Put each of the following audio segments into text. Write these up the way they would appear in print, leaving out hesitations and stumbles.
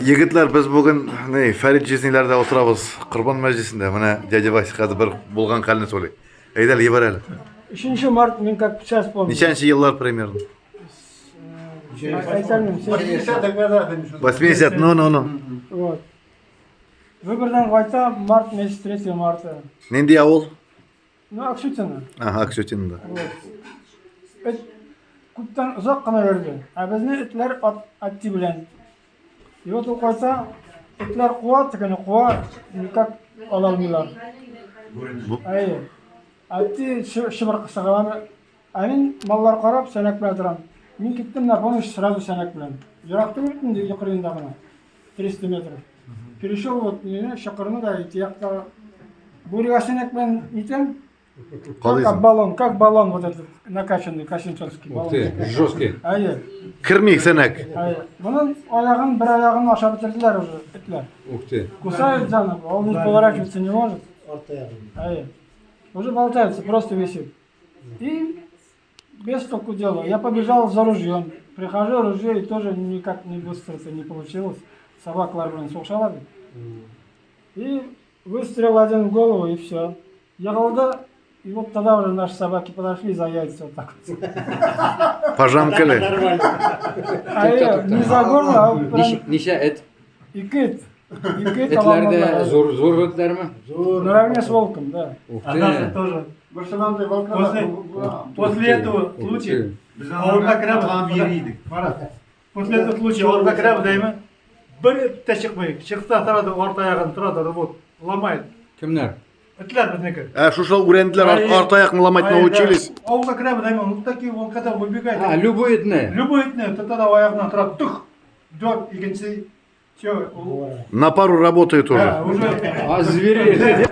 Yigitlar biz bugün ne Farid Jesnilarda oturabız. Qurban majlisinde. Mana dядя Вася hozir bir bo'lgan qalini so'lay. Aydal yebarali. 3 mart men как сейчас помню. Nechanchi yillar примерно? Aytolmayman. 80, no. Вот. Выбордан qayta март месяц 3 марта. Nindi avul? Ну, Аксютина. Aha, Aksyotinda. Вот. It ko'pdan uzoq qana yurdi. Bizni itlar atti bilan. И вот u qayta itlar quva nikak ololmaylar. Ay. Atti shibir qisag'ani. Amin mallar qarab sanak bilan turam. Men ketdim na помощь сразу sanak bilan. Yiroqda o'tdim yuqorindagina. 300 метров. Перешел вот шақырны да тияқта бурга sanak bilan нетем. Как баллон вот этот накачанный, кашинчонский баллон. Жесткий. Ай. Kirmik sanak. Ай. Bunun ayağın bir ayağını aşağı bitirdiler уже itler. Ух ты. Кусают заново, он поворачиваться не может. Ай. Уже болтается, просто висит. И без толку дела. Я побежал за ружьем. Прихожу, ружье и тоже никак не быстро-то не получилось. Собак ларбан сушала. И выстрел один в голову и все. Ягалда. И вот тогда уже наши собаки подошли за яйца вот так вот. Pajankali. Не за горло, а прям Нişe et. и кыт. Etlerde zor etler mi? Наравне с волком, да. Ух А ты. наши тоже. После этого случая ауырға кіріп после этого случая ауырға кіріп деймін бір те шықпай шықса тұрады орта аяғын тұрады вот ломает Kimler? итлер біздікі Шушал урендlar orta oyoqni lamayt научились. ауылға кіріп деймін вот такие он когда выбегает А, любой etne. любой итне тогда аяғынан тұрады тұх дет екінші все На пару работает уже. уже А звери.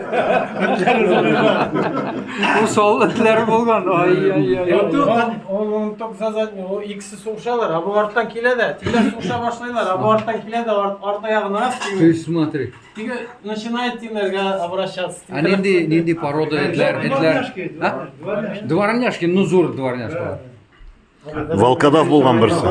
Bu sol etler bulgan. Ay. Ол топ задний, ол икісі суғышалар, а бұл арттан келеді. Тегер суғыша башлайлар, а бұл арттан келеді, арт аяғын раз Ты тегер. смотри. Тегер начинает тегерге обращаться. А нинди порода etler. А? Дворняшки, ну зур дворняшка. Волкодав bo'lgan birisi.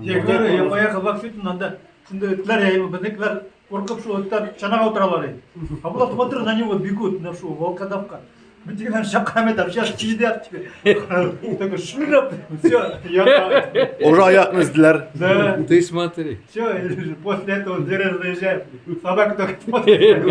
я говорю я поехал в Аксютин анда сонда итлер я ему біздікілер қорқып шу иттер шанаға отыралар еді а бұлар смотрю на него бегут на шу волкодавка мы тебе шапками там сейчас чиздят тебе такой швырап все я Уже oyoqni izdilar. да Ты смотри. все после этого деревья заезжаем собака только смотрит